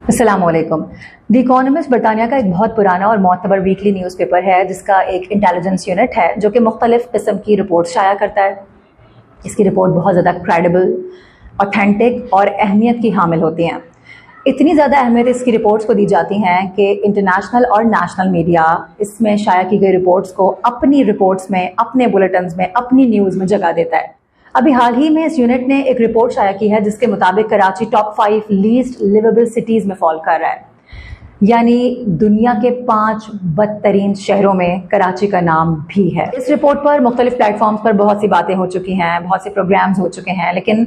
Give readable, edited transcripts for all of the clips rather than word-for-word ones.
السلام علیکم۔ دی اکانومسٹ برطانیہ کا ایک بہت پرانا اور معتبر ویکلی نیوز پیپر ہے جس کا ایک انٹیلیجنس یونٹ ہے جو کہ مختلف قسم کی رپورٹ شائع کرتا ہے۔ اس کی رپورٹ بہت زیادہ کریڈیبل، اوتھینٹک اور اہمیت کی حامل ہوتی ہیں۔ اتنی زیادہ اہمیت اس کی رپورٹس کو دی جاتی ہیں کہ انٹرنیشنل اور نیشنل میڈیا اس میں شائع کی گئی رپورٹس کو اپنی رپورٹس میں، اپنے بلیٹنز میں، اپنی نیوز میں جگہ دیتا ہے۔ ابھی حال ہی میں اس یونٹ نے ایک رپورٹ شائع کی ہے جس کے مطابق کراچی ٹاپ 5 لیسٹ لیویبل سٹیز میں فال کر رہا ہے، یعنی دنیا کے 5 بدترین شہروں میں کراچی کا نام بھی ہے۔ اس رپورٹ پر مختلف پلیٹ فارمز پر بہت سی باتیں ہو چکی ہیں، بہت سے پروگرامز ہو چکے ہیں، لیکن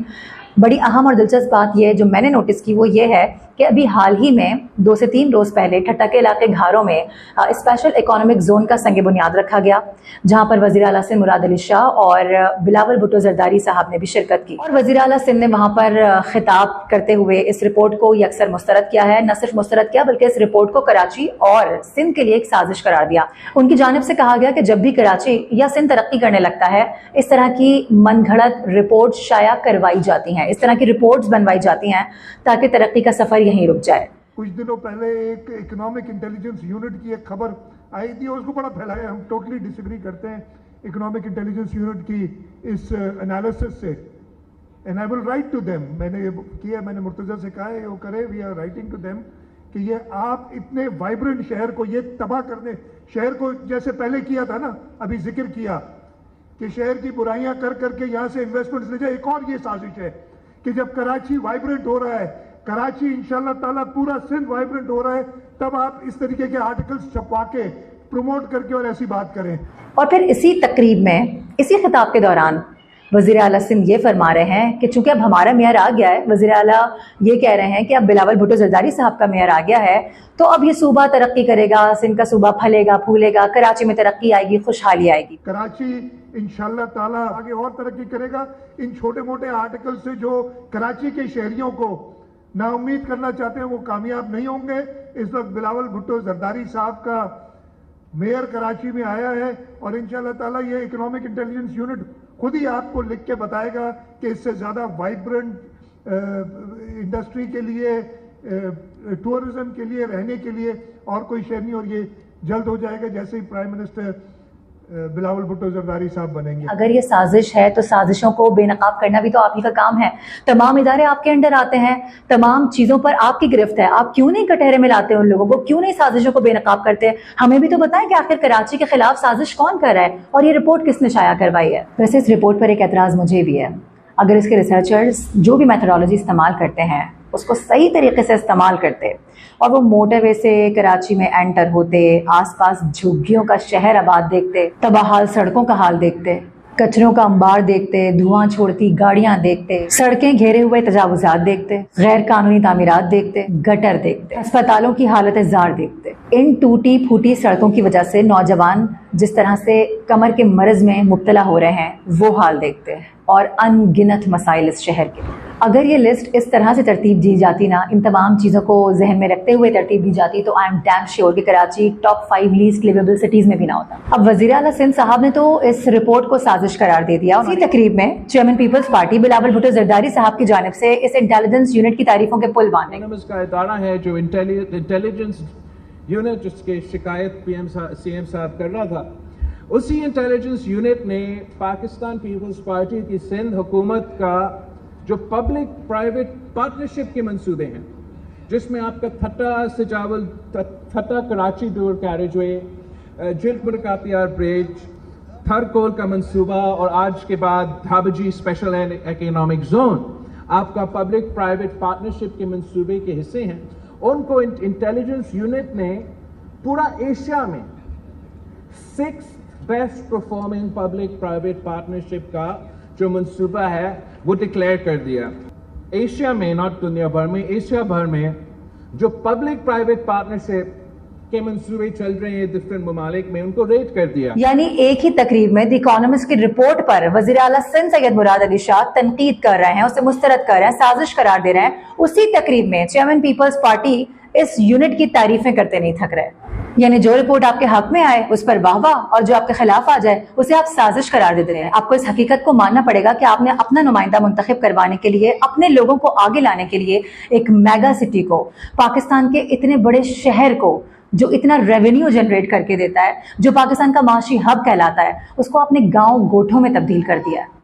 بڑی اہم اور دلچسپ بات یہ جو میں نے نوٹس کی وہ یہ ہے کہ ابھی حال ہی میں 2 سے 3 روز پہلے ٹھٹہ کے علاقے گھاروں میں اسپیشل اکنامک زون کا سنگ بنیاد رکھا گیا، جہاں پر وزیر اعلیٰ سندھ مراد علی شاہ اور بلاول بھٹو زرداری صاحب نے بھی شرکت کی، اور وزیر اعلیٰ سندھ نے وہاں پر خطاب کرتے ہوئے اس رپورٹ کو یکسر مسترد کیا ہے۔ نہ صرف مسترد کیا بلکہ اس رپورٹ کو کراچی اور سندھ کے لیے ایک سازش قرار دیا۔ ان کی جانب سے کہا گیا کہ جب بھی کراچی یا سندھ ترقی کرنے لگتا ہے اس طرح کی من گھڑت رپورٹ شائع کروائی جاتی ہیں، اس طرح کی رپورٹس بنوائی جاتی ہیں تاکہ ترقی کا سفر یہیں رک جائے۔ کچھ دنوں پہلے ایک اکنامک انٹیلیجنس یونٹ کی ایک خبر آئی تھی اور اس کو بڑا پھیلایا، ہم ٹوٹلی ڈس ایگری کرتے ہیں اکنامک انٹیلیجنس یونٹ کی اس انالیسس سے، and I will write to them, میں نے مرتضیٰ سے کہا ہے وہ کرے، we are writing to them کہ یہ آپ اتنے وائبرنٹ شہر کو یہ تباہ کرنے، شہر کو جیسے پہلے کیا تھا نا، ابھی ذکر کیا کہ شہر کی برائیاں کر کر کے یہاں سے انویسٹمنٹس لے جائے، ایک اور یہ سازش ہے کہ جب کراچی وائبرنٹ ہو رہا ہے، کراچی انشاءاللہ تعالیٰ پورا سندھ وائبرنٹ ہو رہا ہے، تب آپ اس طریقے کے آرٹیکلز چھپوا کے پروموٹ کر کے اور ایسی بات کریں۔ اور پھر اسی تقریب میں، اسی خطاب کے دوران وزیر اعلیٰ سندھ یہ فرما رہے ہیں کہ چونکہ اب ہمارا میئر آ گیا ہے، وزیر اعلیٰ یہ کہہ رہے ہیں کہ اب بلاول بھٹو زرداری صاحب کا میئر آ گیا ہے تو اب یہ صوبہ ترقی کرے گا، سندھ کا صوبہ پھلے گا پھولے گا، کراچی میں ترقی آئے گی، خوشحالی آئے گی۔ کراچی انشاءاللہ تعالیٰ آگے اور ترقی کرے گا۔ ان چھوٹے موٹے آرٹیکل سے جو کراچی کے شہریوں کو نا امید کرنا چاہتے ہیں وہ کامیاب نہیں ہوں گے۔ اس وقت بلاول بھٹو زرداری صاحب کا میئر کراچی میں آیا ہے اور انشاءاللہ تعالیٰ یہ اکنامک انٹیلیجنس یونٹ خود ہی آپ کو لکھ کے بتائے گا کہ اس سے زیادہ وائبرنٹ انڈسٹری کے لیے، ٹورزم کے لیے، رہنے کے لیے اور کوئی شہر نہیں، اور یہ جلد ہو جائے گا جیسے ہی پرائم منسٹر بلاول بھٹو زرداری صاحب بنیں گے۔ اگر یہ سازش ہے تو سازشوں کو بے نقاب کرنا بھی تو آپ ہی کا کام ہے۔ تمام ادارے آپ کے انڈر آتے ہیں، تمام چیزوں پر آپ کی گرفت ہے، آپ کیوں نہیں کٹہرے میں لاتے ان لوگوں کو، کیوں نہیں سازشوں کو بے نقاب کرتے؟ ہمیں بھی تو بتائیں کہ آخر کراچی کے خلاف سازش کون کر رہا ہے اور یہ رپورٹ کس نے شائع کروائی ہے۔ ویسے اس رپورٹ پر ایک اعتراض مجھے بھی ہے، اگر اس کے ریسرچرز جو بھی میتھڈالوجی استعمال کرتے ہیں اس کو صحیح طریقے سے استعمال کرتے اور وہ موٹر وے سے کراچی میں انٹر ہوتے، آس پاس جھگیوں کا شہر آباد دیکھتے، تباہال سڑکوں کا حال دیکھتے، کچروں کا انبار دیکھتے، دھواں چھوڑتی گاڑیاں دیکھتے، سڑکیں گھیرے ہوئے تجاوزات دیکھتے، غیر قانونی تعمیرات دیکھتے، گٹر دیکھتے، اسپتالوں کی حالت زار دیکھتے، ان ٹوٹی پھوٹی سڑکوں کی وجہ سے نوجوان جس طرح سے کمر کے مرض میں مبتلا ہو رہے ہیں وہ حال دیکھتے ہیں، اور ان گنت مسائل اس شہر کے۔ اگر یہ لسٹ اس طرح سے ترتیب دی جاتی نا، ان تمام چیزوں کو ذہن میں رکھتے ہوئے ترتیب دی جاتی تو آئی ایم ڈیم شیور کہ کراچی ٹاپ 5 لیسٹ لیویبل سٹیز میں بھی نہ ہوتا۔ اب وزیر اعلیٰ سندھ صاحب نے تو اس رپورٹ کو سازش قرار دے دیا۔ اسی تقریب میں چیئرمین پیپلز پارٹی بلاول بھٹو زرداری صاحب کی جانب سے اس انٹیلیجنس یونٹ کی تعریفوں کے پل باندھے۔ کا ادارہ ہے جو انٹیلیجنس یونٹ جس کی شکایت سی ایم صاحب کر رہا تھا، اسی انٹیلیجنس یونٹ نے پاکستان پیپلز پارٹی کی سندھ حکومت کا جو پبلک پرائیویٹ پارٹنرشپ کے منصوبے ہیں، جس میں آپ کا تھٹا کراچی ڈور کیریج وے، جلد مرکاتیار برج، تھر کول کا منصوبہ اور آج کے بعد دھابجی اسپیشل اکنامک زون آپ کا پبلک پرائیویٹ پارٹنرشپ کے منصوبے کے حصے ہیں۔ ان کو انٹیلیجنس یونٹ نے پورا ایشیا میں 6 best performing public private partnership کا جو منصوبہ ہے وہ ڈکلیئر کر دیا۔ ایشیا میں، ناٹ دنیا بھر میں، ایشیا بھر میں جو پبلک پرائیویٹ پارٹنرشپ کے منصوبے چل رہے ہیں ڈفرنٹ ممالک میں، ان کو ریٹ کر دیا۔ یعنی ایک ہی تقریب میں دی اکانومسٹ کی رپورٹ پر وزیر اعلیٰ سندھ سید مراد علی شاہ تنقید کر رہے ہیں، اسے مسترد کر رہے ہیں، سازش قرار دے رہے ہیں، اسی تقریب میں چیئرمین پیپلز پارٹی اس یونٹ کی تعریفیں کرتے نہیں تھک رہے۔ یعنی جو رپورٹ آپ کے حق میں آئے اس پر واہ واہ اور جو آپ کے خلاف آ جائے اسے آپ سازش قرار دے دیتے ہیں. آپ کو اس حقیقت کو ماننا پڑے گا کہ آپ نے اپنا نمائندہ منتخب کروانے کے لیے, اپنے لوگوں کو آگے لانے کے لیے ایک میگا سٹی کو, پاکستان کے اتنے بڑے شہر کو جو اتنا ریونیو جنریٹ کر کے دیتا ہے, جو پاکستان کا معاشی ہب کہلاتا ہے, اس کو آپ نے گاؤں گوٹھوں میں تبدیل کر دیا ہے.